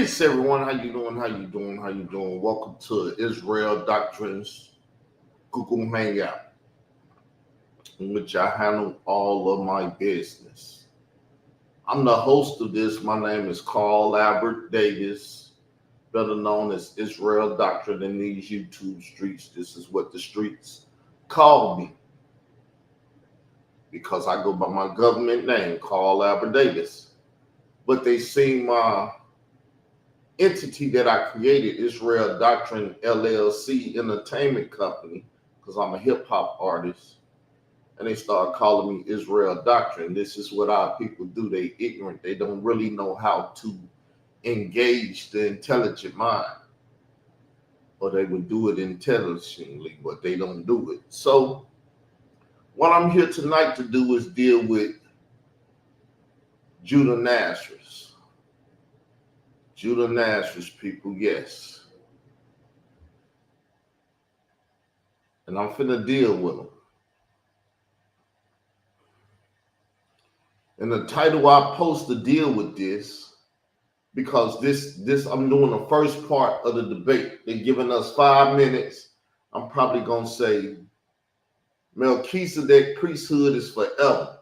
Peace, everyone. How you doing? How you doing? How you doing? Welcome to Israel Doctrines Google Hangout, in which I handle all of my business. I'm the host of this. My name is Carl Albert Davis, better known as Israel Doctrine in these YouTube streets. This is what the streets call me, because I go by my government name, Carl Albert Davis. But they see my entity that I created, Israel Doctrine LLC Entertainment Company, because I'm a hip hop artist, and they start calling me Israel Doctrine. This is what our people do. They ignorant. They don't really know how to engage the intelligent mind, or they would do it intelligently, but they don't do it. So what I'm here tonight to do is deal with Judah Natzarah. Judah Natzarah, people, yes. And I'm finna deal with them. And the title I post to deal with this, because this I'm doing the first part of the debate. They're giving us 5 minutes. I'm probably gonna say Melchizedek priesthood is forever,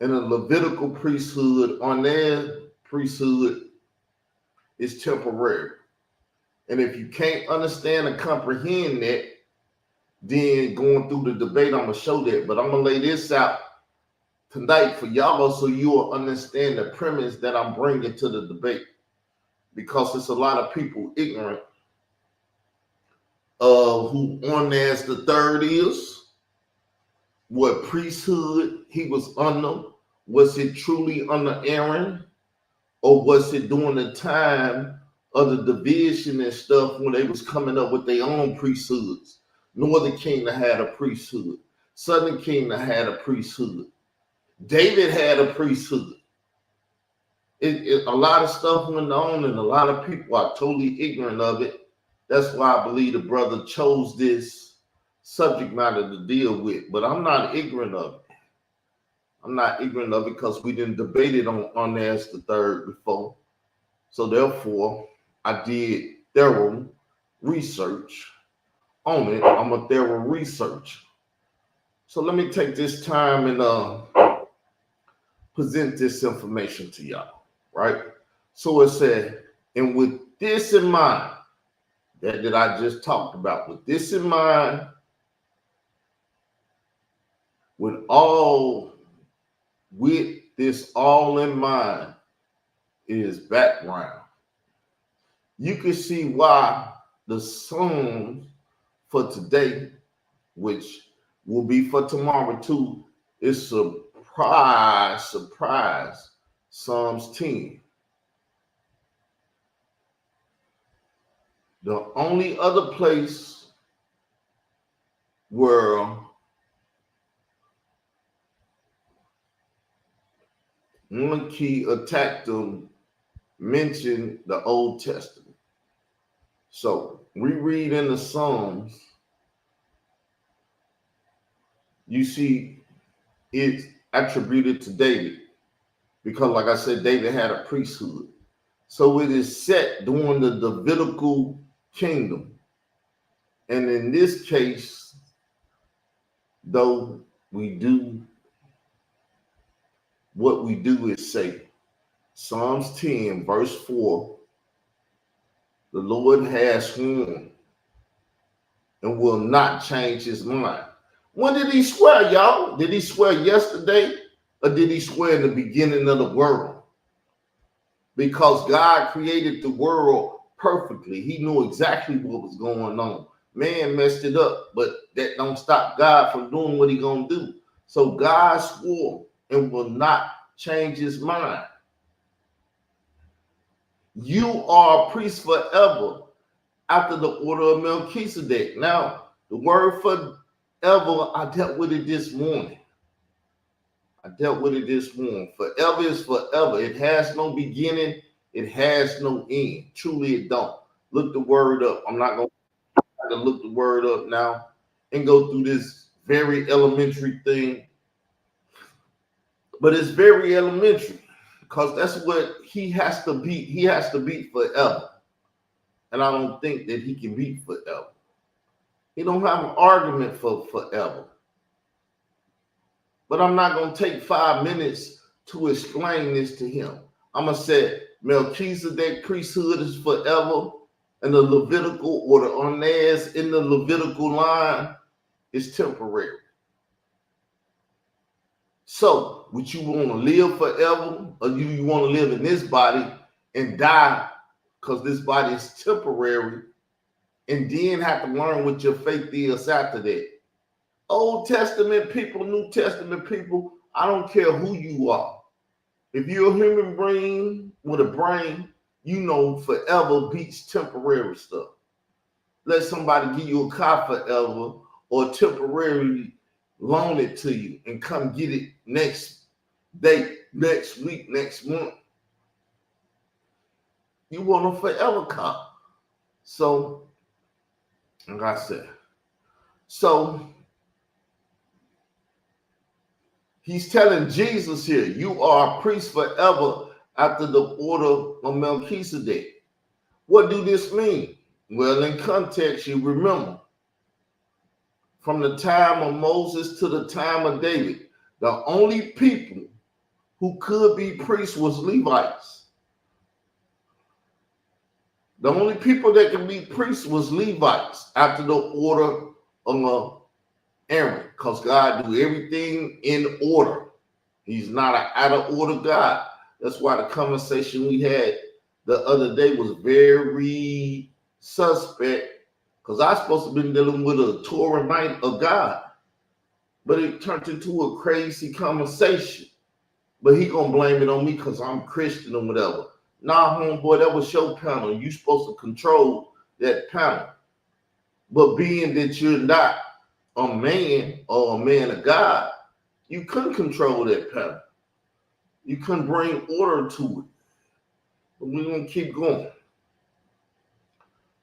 and the Levitical priesthood on their priesthood is temporary. And if you can't understand and comprehend that, then going through the debate, I'm gonna show that. But I'm gonna lay this out tonight for y'all so you'll understand the premise that I'm bringing to the debate, because it's a lot of people ignorant of who Ornaz the third is, what priesthood he was under. Was it truly under Aaron, or was it during the time of the division and stuff when they was coming up with their own priesthoods? Northern Kingdom had a priesthood. Southern Kingdom had a priesthood. David had a priesthood. A lot of stuff went on, and a lot of people are totally ignorant of it. That's why I believe the brother chose this subject matter to deal with. But I'm not ignorant of it. I'm not ignorant of it because we didn't debate it on Ornaz the third before. So therefore, I did thorough research on it. I'm a thorough researcher. So let me take this time and present this information to y'all, right? So it said, and with this in mind, that I just talked about, with this in mind, with this all in mind is background. You can see why the Psalms for today, which will be for tomorrow too, is surprise, Psalms 10. The only other place where one key attacked them mentioned the Old Testament. So we read in the Psalms, you see it's attributed to David, because like I said, David had a priesthood. So it is set during the Levitical kingdom. And in this case, though, what we do is say, Psalms 10, verse 4, the Lord has sworn and will not change his mind. When did he swear, y'all? Did he swear yesterday, or did he swear in the beginning of the world? Because God created the world perfectly. He knew exactly what was going on. Man messed it up, but that don't stop God from doing what he gonna do. So God swore and will not change his mind. You are a priest forever after the order of Melchizedek. Now, the word forever, I dealt with it this morning. Forever is forever. It has no beginning. It has no end. Truly, it don't. Look the word up. I'm not going to look the word up now and go through this very elementary thing. But it's very elementary. Because that's what he has to be. He has to be forever. And I don't think that he can be forever. He don't have an argument for forever. But I'm not going to take 5 minutes to explain this to him. I'm going to say Melchizedek priesthood is forever, and the Levitical or the Onez in the Levitical line is temporary. So, would you want to live forever, or do you want to live in this body and die because this body is temporary, and then have to learn what your faith is after that? Old Testament people, New Testament people, I don't care who you are. If you're a human being with a brain, you know forever beats temporary stuff. Let somebody give you a car forever or temporarily loan it to you and come get it next day, next week, next month. You want a forever car. So, like I said, he's telling Jesus here, you are a priest forever after the order of Melchizedek. What do this mean? Well, in context, you remember, from the time of Moses to the time of David, the only people who could be priests was Levites. The only people that could be priests was Levites after the order of Aaron, because God do everything in order. He's not an out of order God. That's why the conversation we had the other day was very suspect, because I was supposed to be dealing with a Torah night of God, but it turned into a crazy conversation. But he gonna blame it on me because I'm Christian or whatever. Nah, homeboy, that was your panel. You supposed to control that panel. But being that you're not a man or a man of God, you couldn't control that panel. You couldn't bring order to it. But we're gonna keep going.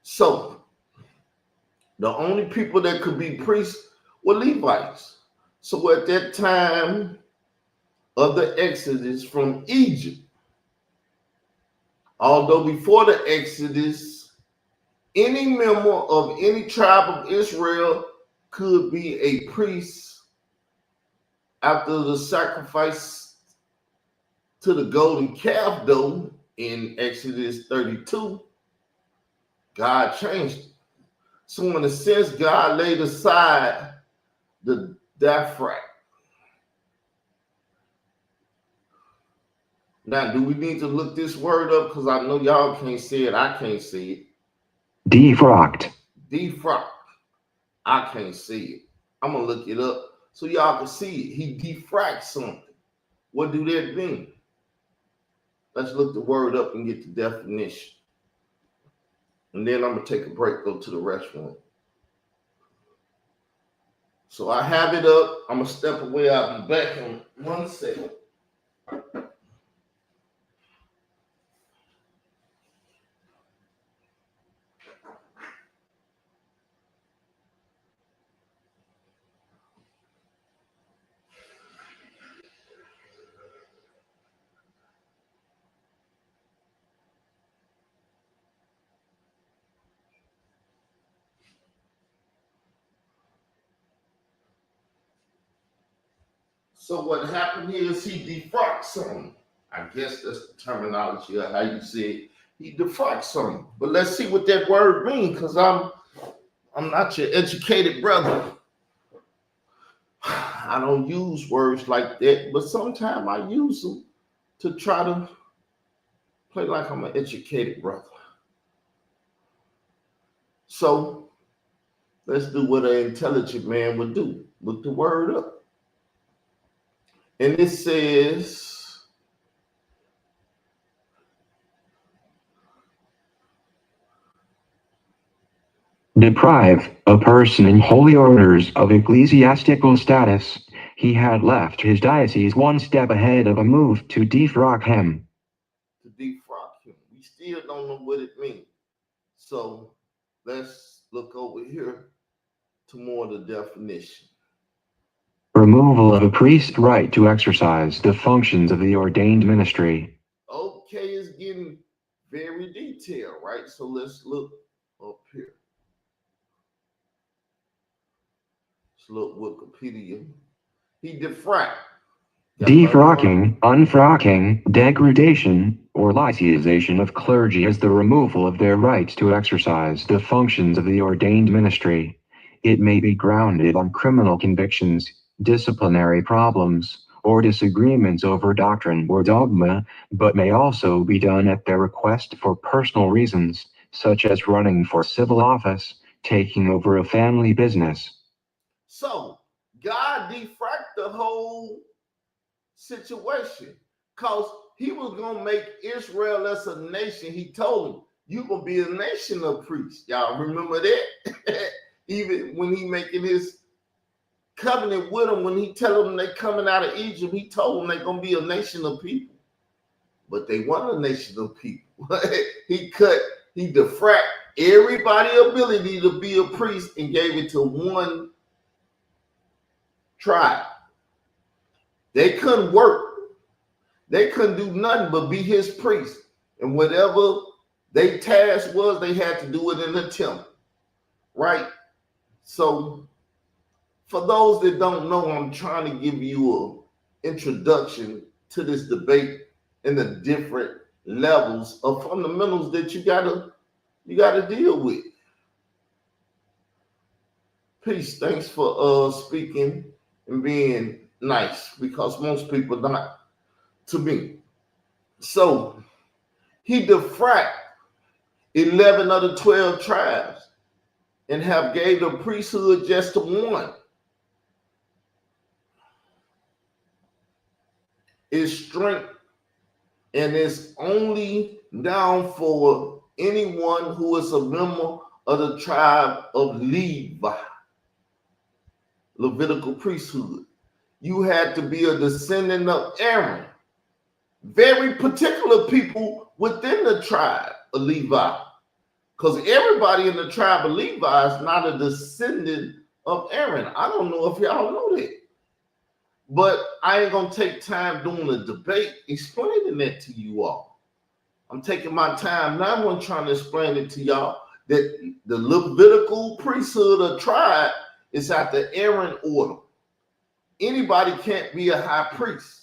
So the only people that could be priests were Levites. So at that time of the Exodus from Egypt, although before the Exodus, any member of any tribe of Israel could be a priest after the sacrifice to the golden calf, though, in Exodus 32, God changed it. So in a sense, God laid aside the diaphragm. Now, do we need to look this word up? Because I know y'all can't see it. I can't see it. Defrocked. Defrocked. I can't see it. I'm going to look it up so y'all can see it. He defracked something. What do that mean? Let's look the word up and get the definition. And then I'm going to take a break, go to the restroom. So I have it up. I'm going to step away. I'll be back in 1 second. So what happened here is he defrocked something. I guess that's the terminology of how you say it. He defrocked something. But let's see what that word means, because I'm not your educated brother. I don't use words like that, but sometimes I use them to try to play like I'm an educated brother. So let's do what an intelligent man would do. Look the word up. And it says, deprive a person in holy orders of ecclesiastical status. He had left his diocese one step ahead of a move to defrock him. To defrock him. We still don't know what it means. So let's look over here to more of the definition. Removal of a priest's right to exercise the functions of the ordained ministry. Okay, it's getting very detailed, right? So let's look up here. Let's look Wikipedia. He defract. Defrocking, unfrocking, degradation, or laicization of clergy is the removal of their rights to exercise the functions of the ordained ministry. It may be grounded on criminal convictions, disciplinary problems, or disagreements over doctrine or dogma, but may also be done at their request for personal reasons, such as running for civil office, taking over a family business. So God defracked the whole situation because he was going to make Israel as a nation. He told them, you're going to be a nation of priests. Y'all remember that? Even when he making his covenant with them, when he tell them they coming out of Egypt, he told them they're going to be a nation of people. But they weren't a nation of people. he defracked everybody's ability to be a priest and gave it to one tribe. They couldn't work. They couldn't do nothing but be his priest. And whatever their task was, they had to do it in the temple. Right? So for those that don't know, I'm trying to give you an introduction to this debate and the different levels of fundamentals that you gotta deal with. Peace. Thanks for speaking and being nice, because most people not to me. So he defracked 11 of the 12 tribes and have gave the priesthood just to one. Its strength and it's only down for anyone who is a member of the tribe of Levi, Levitical priesthood. You had to be a descendant of Aaron. Very particular people within the tribe of Levi, because everybody in the tribe of Levi is not a descendant of Aaron. I don't know if y'all know that, but I ain't gonna take time doing a debate explaining that to you all. I'm taking my time now. I'm trying to explain it to y'all that the Levitical priesthood of tribe is at the Aaron order. Anybody can't be a high priest.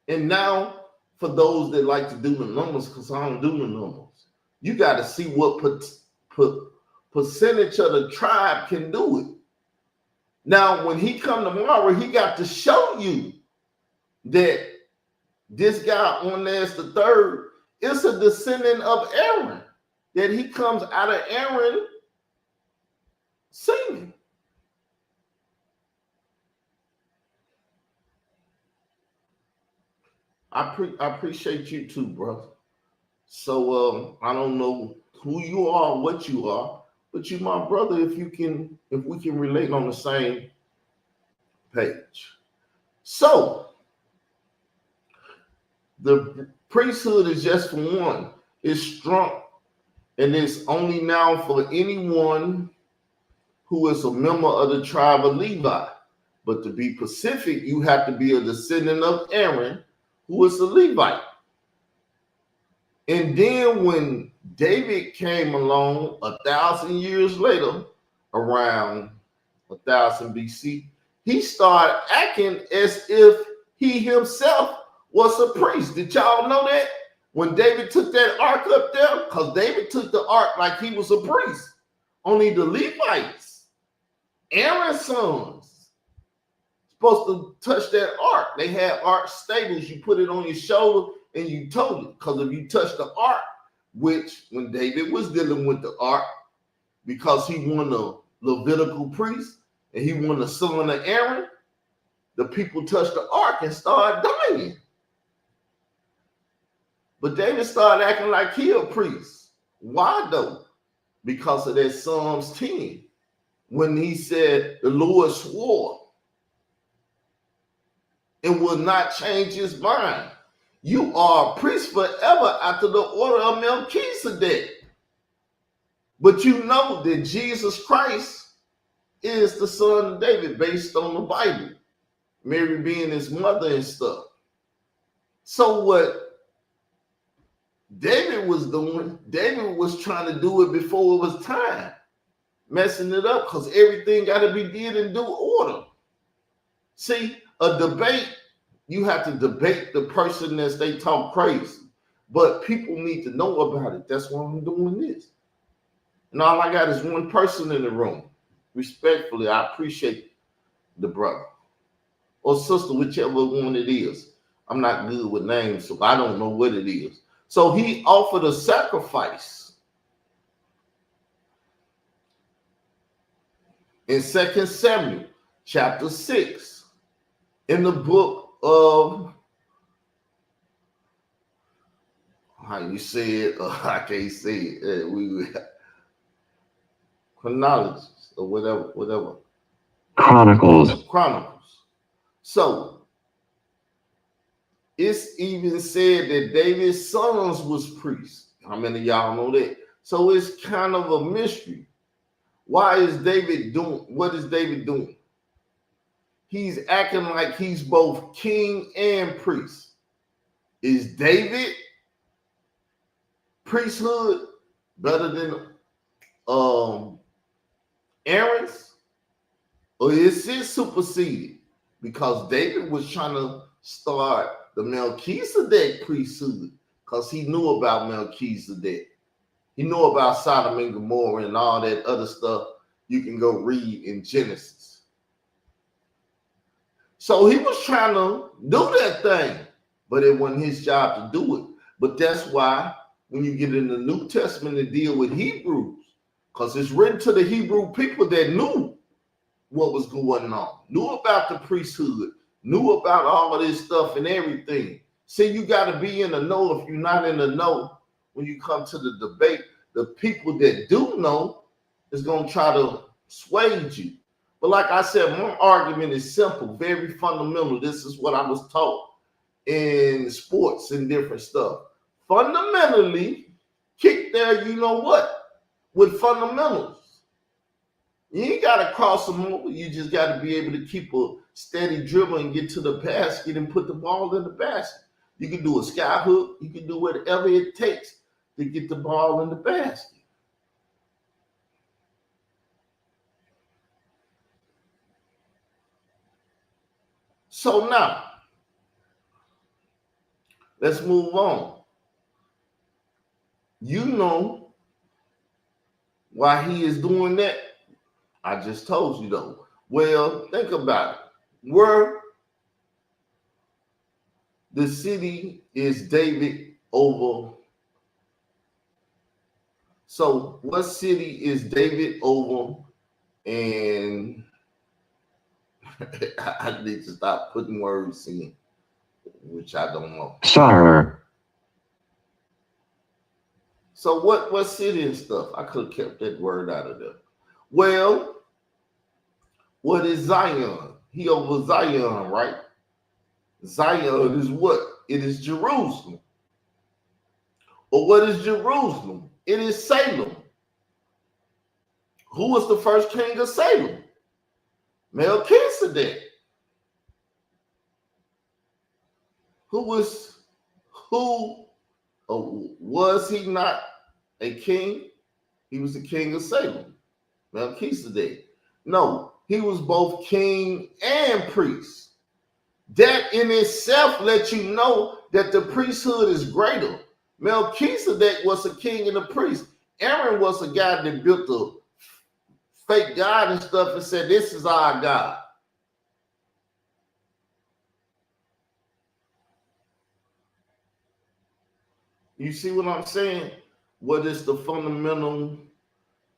And now, for those that like to do the numbers, because I don't do the numbers, you got to see what percentage of the tribe can do it. Now, when he come tomorrow, he got to show you that this guy on there's the third is a descendant of Aaron, that he comes out of Aaron semen. I appreciate you too, brother. So I don't know who you are, what you are, but you my brother if we can relate on the same page. So the priesthood is just for one. It's strong, and it's only now for anyone who is a member of the tribe of Levi. But to be specific, you have to be a descendant of Aaron, who is a Levite. And then when David came along 1,000 years later, around 1000 BC, he started acting as if he himself was a priest. Did y'all know that? When David took that ark up there, because David took the ark like he was a priest. Only the Levites, Aaron's sons, supposed to touch that ark. They had ark stables. You put it on your shoulder and you told it. Because if you touch the ark, which when David was dealing with the ark, because he won the Levitical priest and he won the son of Aaron, the people touched the ark and started dying. But David started acting like he a priest. Why though? Because of that Psalms 10, when he said the Lord swore and will not change his mind. You are a priest forever after the order of Melchizedek. But you know that Jesus Christ is the son of David based on the Bible. Mary being his mother and stuff. So what David was doing, David was trying to do it before it was time, messing it up because everything got to be did in due order. See, a debate, you have to debate the person that they talk crazy, but people need to know about it. That's why I'm doing this. And all I got is one person in the room. Respectfully, I appreciate the brother or sister, whichever one it is. I'm not good with names, so I don't know what it is. So he offered a sacrifice in 2 Samuel chapter 6 in the book of, how you say it, I can't say it, chronologies or whatever. Chronicles. So it's even said that David's sons was priests. How many of y'all know that? So it's kind of a mystery. Why is David doing? What is David doing? He's acting like he's both king and priest. Is David priesthood better than Aaron's? Or is it superseded? Because David was trying to start the Melchizedek priesthood because he knew about Melchizedek. He knew about Sodom and Gomorrah and all that other stuff you can go read in Genesis. So he was trying to do that thing, but it wasn't his job to do it. But that's why when you get in the New Testament and deal with Hebrews, because it's written to the Hebrew people that knew what was going on, knew about the priesthood, knew about all of this stuff and everything. See, you got to be in the know. If you're not in the know, when you come to the debate, the people that do know is going to try to sway you. But like I said, my argument is simple, very fundamental. This is what I was taught in sports and different stuff. Fundamentally, kick there, you know what, with fundamentals. You ain't got to cross them over. You just got to be able to keep a steady dribble and get to the basket and put the ball in the basket. You can do a sky hook. You can do whatever it takes to get the ball in the basket. So now, let's move on. You know why he is doing that? I just told you though. Well, think about it. Where the city is David over. So what city is David over? And I need to stop putting words in, which I don't know. Sire. So what city and stuff? I could have kept that word out of there. Well, what is Zion? He over Zion, right? Zion is what? It is Jerusalem. Or what is Jerusalem? It is Salem. Who was the first king of Salem? Melchizedek. Was he not a king? He was the king of Salem, Melchizedek. No, he was both king and priest. That in itself lets you know that the priesthood is greater. Melchizedek was a king and a priest. Aaron was a guy that built a fake God and stuff and said, this is our God. You see what I'm saying? What is the fundamental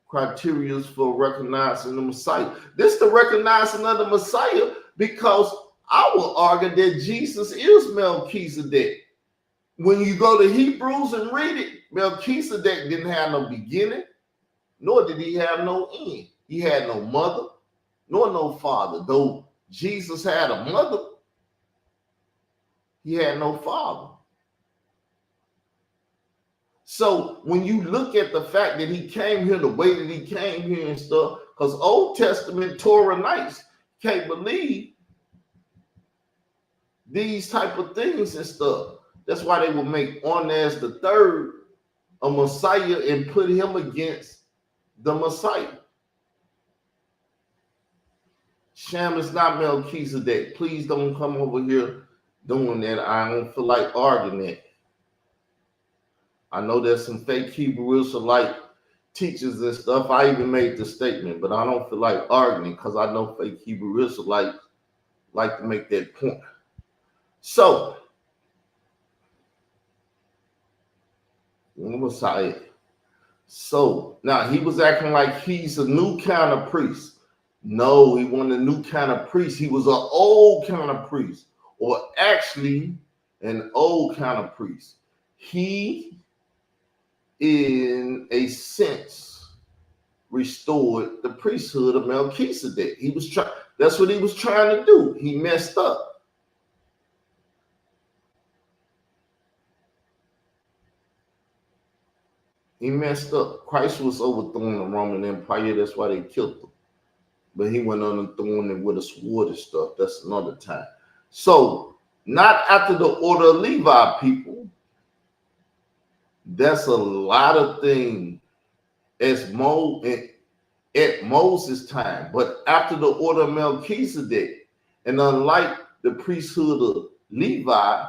criteria for recognizing the Messiah? This is the recognizing of the Messiah because I will argue that Jesus is Melchizedek. When you go to Hebrews and read it, Melchizedek didn't have no beginning, nor did he have no end. He had no mother, nor no father. Though Jesus had a mother, he had no father. So when you look at the fact that he came here the way that he came here and stuff, because Old Testament Torah nights can't believe these type of things and stuff. That's why they would make Onez the third a Messiah and put him against the Messiah. Shem is not Melchizedek. Please don't come over here doing that. I don't feel like arguing that. I know there's some fake Hebrew Israelite teachers and stuff. I even made the statement, but I don't feel like arguing because I know fake Hebrew Israelites like to make that point. So, Messiah. So now he was acting like he's a new kind of priest. No, he wasn't a new kind of priest. He was an old kind of priest, or actually an old kind of priest. He, in a sense, restored the priesthood of Melchizedek. He was trying. That's what he was trying to do. He messed up. He messed up. Christ was overthrowing the Roman Empire. That's why they killed him. But he went on and throwing it with a sword and stuff. That's another time. So, not after the order of Levi, people. That's a lot of things at Moses' time. But after the order of Melchizedek, and unlike the priesthood of Levi,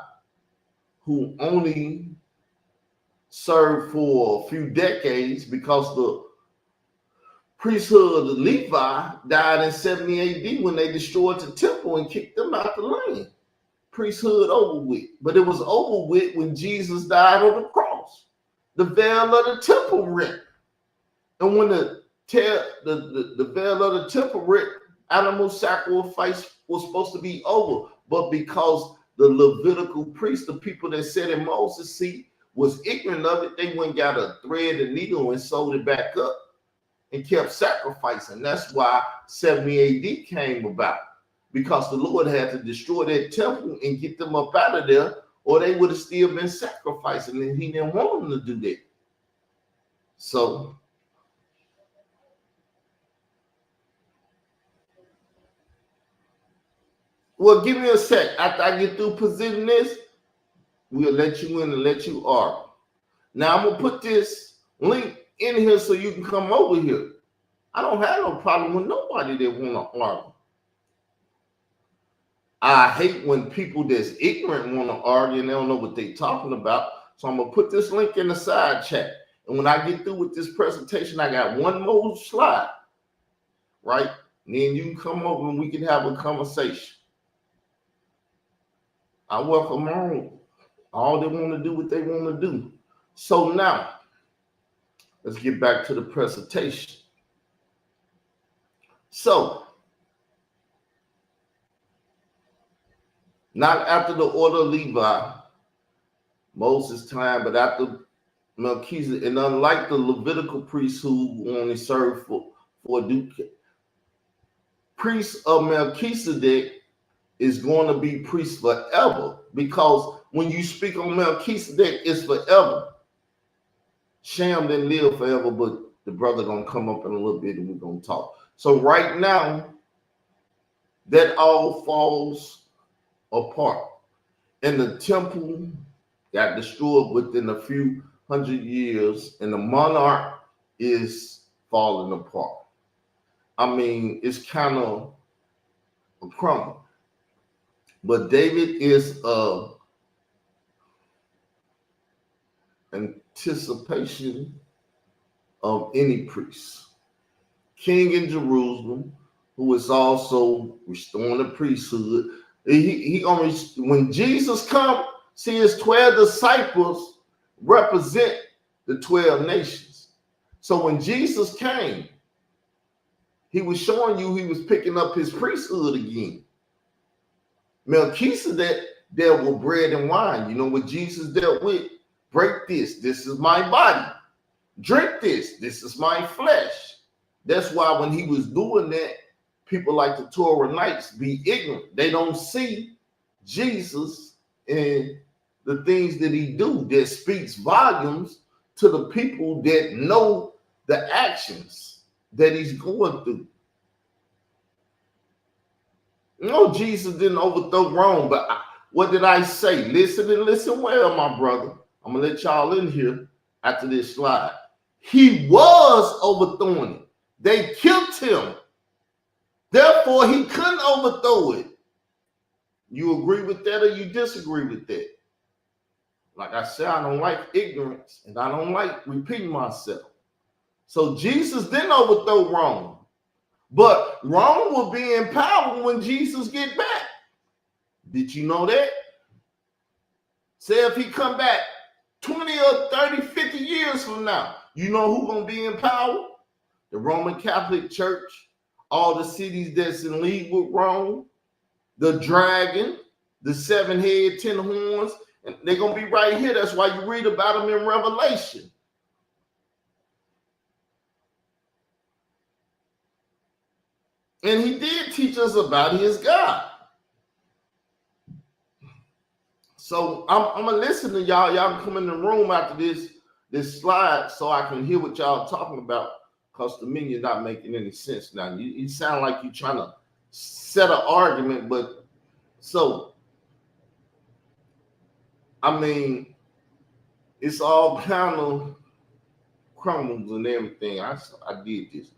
who only served for a few decades because the priesthood of Levi died in 70 AD when they destroyed the temple and kicked them out the land. Priesthood over with. But it was over with when Jesus died on the cross. The veil of the temple rent. And when the veil of the temple rent, animal sacrifice was supposed to be over. But because the Levitical priests, the people that sat in Moses' seat, was ignorant of it, they went and got a thread and needle and sewed it back up and kept sacrificing. That's why 70 AD came about, because the Lord had to destroy that temple and get them up out of there, or they would have still been sacrificing, and he didn't want them to do that. So, well, give me a sec. After I get through presenting this, we'll let you in and let you argue. Now, I'm going to put this link in here so you can come over here. I don't have no problem with nobody that want to argue. I hate when people that's ignorant want to argue and they don't know what they're talking about. So I'm going to put this link in the side chat. And when I get through with this presentation, I got one more slide, right? And then you can come over and we can have a conversation. I welcome all they want to do what they want to do. So now, let's get back to the presentation. So, not after the order of Levi, Moses' time, but after Melchizedek, and unlike the Levitical priests who only served for a ducat, priests of Melchizedek is going to be priests forever, because when you speak on Melchizedek, it's forever. Shem didn't live forever, but the brother gonna come up in a little bit and we're gonna talk. So right now, that all falls apart. And the temple got destroyed within a few hundred years, and the monarch is falling apart. I mean, it's kind of a crumble. But David is anticipation of any priest. King in Jerusalem, who is also restoring the priesthood. He only, when Jesus comes, see, his 12 disciples represent the 12 nations. So when Jesus came, he was showing you he was picking up his priesthood again. Melchizedek dealt with bread and wine. You know what Jesus dealt with? Break this. This is my body. Drink this. This is my flesh. That's why when he was doing that, people like the Torah Knights be ignorant. They don't see Jesus and the things that he do that speaks volumes to the people that know the actions that he's going through. No, Jesus didn't overthrow Rome, but What did I say? Listen and listen well, my brother. I'm going to let y'all in here after this slide. He was overthrowing it. They killed him. Therefore, he couldn't overthrow it. You agree with that or you disagree with that? Like I said, I don't like ignorance and I don't like repeating myself. So Jesus didn't overthrow Rome. But Rome will be in power when Jesus get back. Did you know that? Say if he come back 20 or 30, 50 years from now, you know who's going to be in power? The Roman Catholic Church, all the cities that's in league with Rome, the dragon, the 7 head, 10 horns, and they're going to be right here. That's why you read about them in Revelation. And he did teach us about his God. So I'm going to listen to y'all. Y'all can come in the room after this slide so I can hear what y'all talking about, because to me, you're not making any sense now. You sound like you're trying to set an argument, but so, I mean, it's all kind of crumbles and everything. I did this.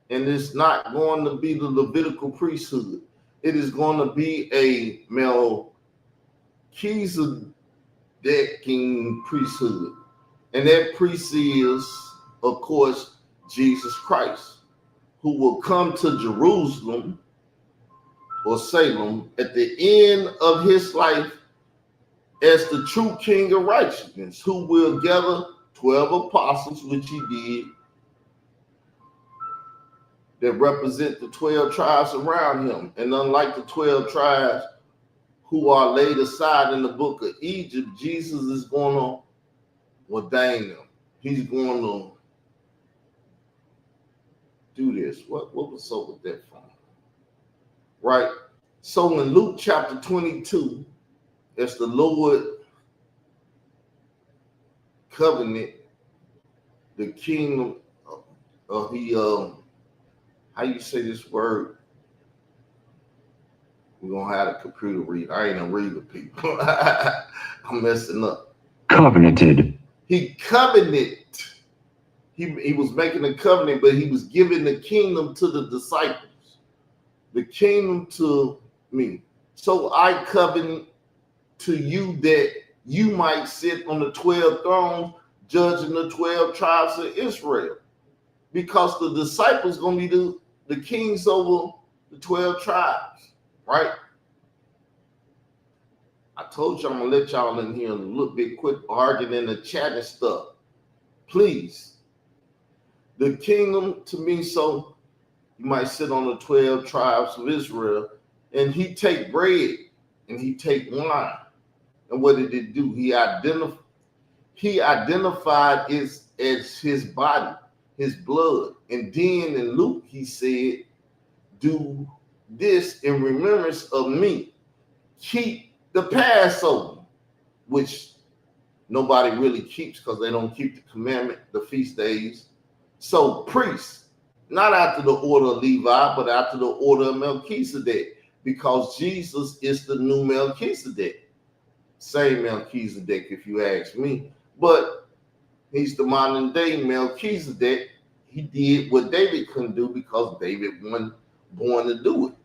And it's not going to be the Levitical priesthood. It is going to be a Melchizedekian priesthood. And that priest is, of course, Jesus Christ, who will come to Jerusalem or Salem at the end of his life as the true king of righteousness, who will gather 12 apostles, which he did, that represent the 12 tribes around him. And unlike the 12 tribes who are laid aside in the book of Egypt, Jesus is going to ordain them. He's going to do this. What was up with that phone? Right? So in Luke chapter 22, it's the Lord covenant, the king of how you say this word? We're going to have a computer read. I ain't a reader, people. I'm messing up. Covenanted. He covenanted. He was making a covenant, but he was giving the kingdom to the disciples. The kingdom to me. So I covenant to you that you might sit on the 12 thrones, judging the 12 tribes of Israel. Because the disciples going to be the kings over the 12 tribes, right? I told you I'm going to let y'all in here a little bit quick arguing in the chat and stuff. Please. The kingdom to me, so you might sit on the 12 tribes of Israel, and he take bread and he take wine. And what did it do? He identified it as his body, his blood. And then in Luke, he said, do this in remembrance of me. Keep the Passover, which nobody really keeps because they don't keep the commandment, the feast days. So priests, not after the order of Levi, but after the order of Melchizedek, because Jesus is the new Melchizedek. Same Melchizedek, if you ask me. But he's the modern day Melchizedek. He did what David couldn't do because David wasn't born to do it.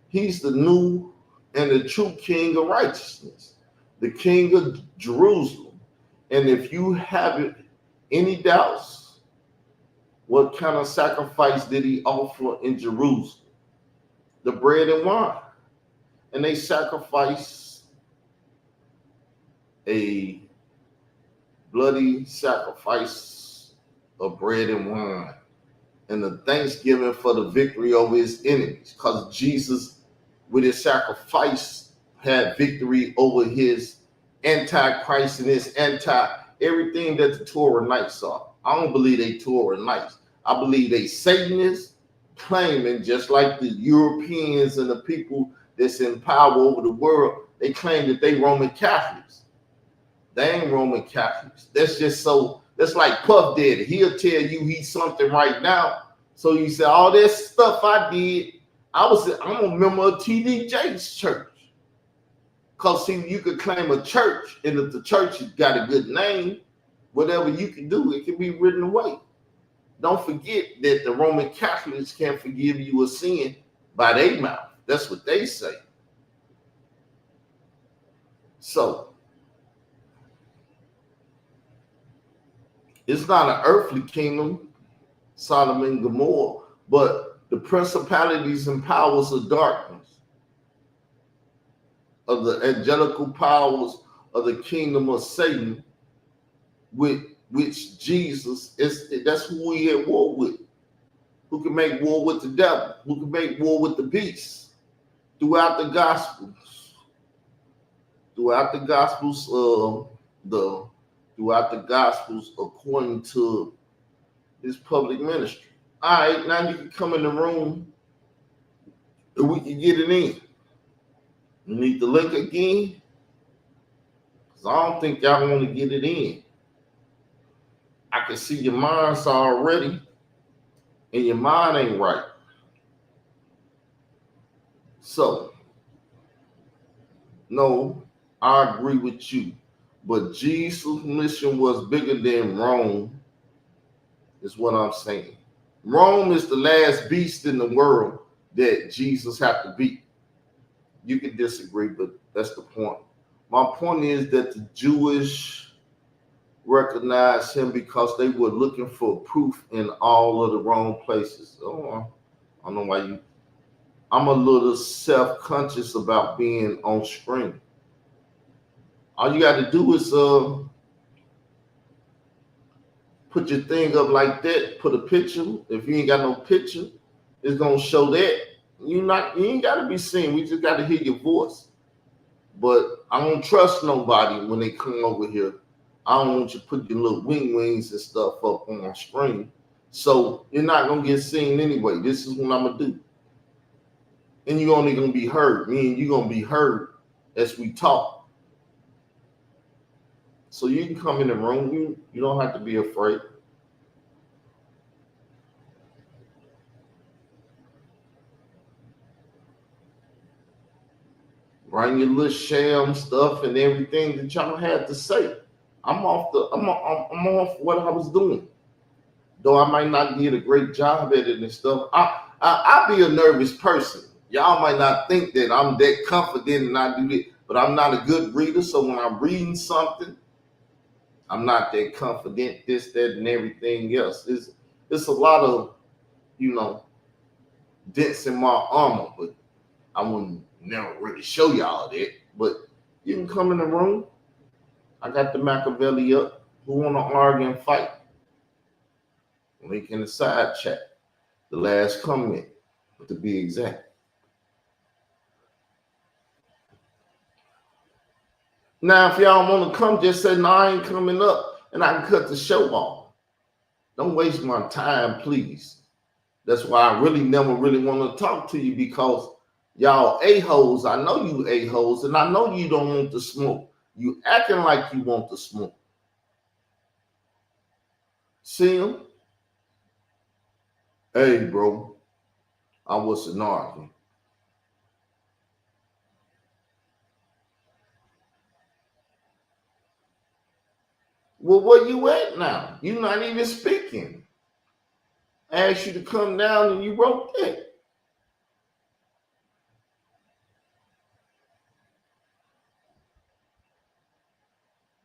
He's the new and the true king of righteousness, the king of Jerusalem. And if you have any doubts, what kind of sacrifice did he offer in Jerusalem? The bread and wine. And they sacrificed a bloody sacrifice of bread and wine and the thanksgiving for the victory over his enemies, because Jesus, with his sacrifice, had victory over his antichrist and his everything that the Torah-nites are. I don't believe they Torah-nites. I believe they Satanists claiming, just like the Europeans and the people that's in power over the world, they claim that they Roman Catholics. They ain't Roman Catholics. That's just so, that's like Puff Daddy. He'll tell you he's something right now. So you say, all that stuff I did, I'm a member of T.D. Jakes' church. Because see, you could claim a church, and if the church has got a good name, whatever you can do, it can be written away. Don't forget that the Roman Catholics can't forgive you a sin by their mouth. That's what they say. So it's not an earthly kingdom, Sodom and Gomorrah, but the principalities and powers of darkness, of the angelical powers of the kingdom of Satan, with which Jesus is. That's who we at war with. Who can make war with the devil? Who can make war with the beast? Throughout the Gospels, throughout the Gospels, throughout the Gospels, according to his public ministry. All right, now you can come in the room and we can get it in. You need the link again? Because I don't think y'all want to get it in. I can see your minds already, and your mind ain't right. So, no, I agree with you. But Jesus' mission was bigger than Rome, is what I'm saying. Rome is the last beast in the world that Jesus had to beat. You can disagree, but that's the point. My point is that the Jewish recognized him because they were looking for proof in all of the wrong places. Oh, I don't know why you. I'm a little self-conscious about being on screen. All you got to do is put your thing up like that. Put a picture. If you ain't got no picture, it's gonna show that. You ain't got to be seen. We just got to hear your voice. But I don't trust nobody when they come over here. I don't want you to put your little wings and stuff up on my screen. So you're not going to get seen anyway. This is what I'm going to do. And you're only going to be heard. Me and you're going to be heard as we talk. So you can come in the room. You don't have to be afraid. Writing your little sham stuff and everything that y'all had to say. I'm off what I was doing. Though I might not get a great job at it and stuff, I'll be a nervous person. Y'all might not think that I'm that confident and I do it, but I'm not a good reader. So when I'm reading something, I'm not that confident, this, that, and everything else. It's a lot of, dents in my armor, but I wouldn't never really show y'all that. But you can come in the room. I got the Machiavelli up. Who want to argue and fight? Link in the side chat. The last comment, to be exact. Now, if y'all want to come, just say, no, I ain't coming up, and I can cut the show off. Don't waste my time, please. That's why I really never really want to talk to you, because y'all a-holes. I know you a-holes, and I know you don't want the smoke. You acting like you want the smoke. See him? Hey, bro, I wasn't arguing. Well, where you at now? You're not even speaking. I asked you to come down and you wrote that.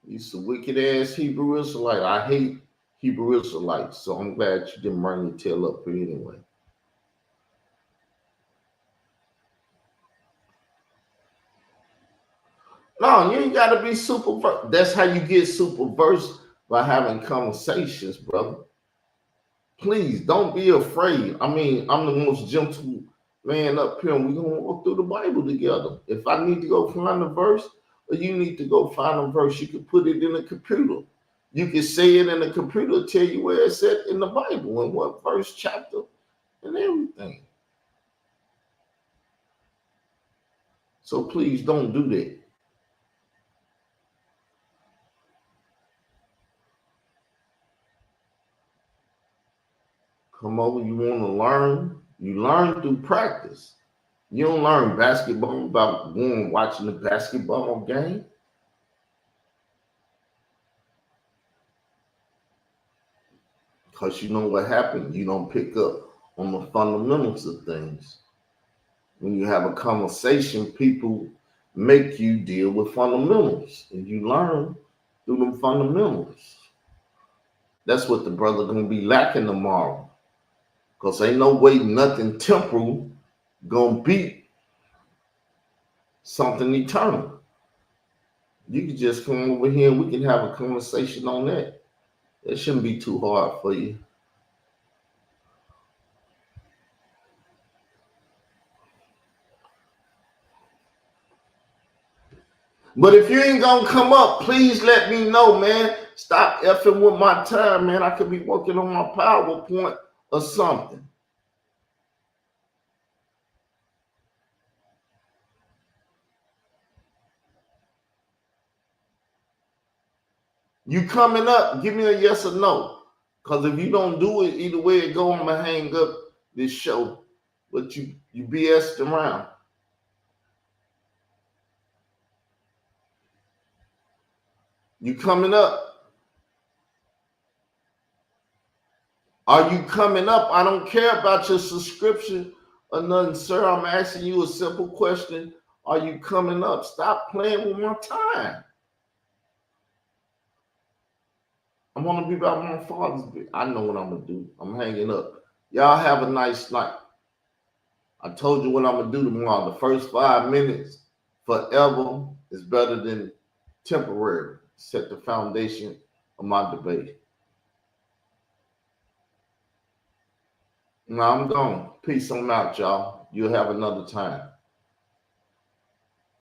You's a wicked ass Hebrew Israelite. I hate Hebrew Israelites, so I'm glad you didn't bring your tail up here anyway. No, you ain't got to be super. That's how you get super versed, by having conversations, brother. Please don't be afraid. I mean, I'm the most gentle man up here, and we're going to walk through the Bible together. If I need to go find a verse, or you need to go find a verse, you can put it in the computer. You can say it in the computer, tell you where it's at in the Bible, and what verse, chapter, and everything. So please don't do that. Come over, you want to learn? You learn through practice. You don't learn basketball about going watching the basketball game. Because you know what happened. You don't pick up on the fundamentals of things. When you have a conversation, people make you deal with fundamentals, and you learn through them fundamentals. That's what the brother gonna be lacking tomorrow. Because ain't no way nothing temporal gonna beat something eternal. You can just come over here and we can have a conversation on that. It shouldn't be too hard for you. But if you ain't gonna come up, please let me know, man. Stop effing with my time, man. I could be working on my PowerPoint or something. You coming up, give me a yes or no. Because if you don't do it, either way it go, I'm gonna hang up this show. But you BS'd around. You coming up? Are you coming up? I don't care about your subscription or nothing, sir. I'm asking you a simple question. Are you coming up? Stop playing with my time. I'm gonna be about my Father's Day. I know what I'm gonna do. I'm hanging up. Y'all have a nice night. I told you what I'm gonna do tomorrow. The first 5 minutes forever is better than temporary. Set the foundation of my debate. Now I'm gone. Peace. I'm out, y'all. You'll have another time.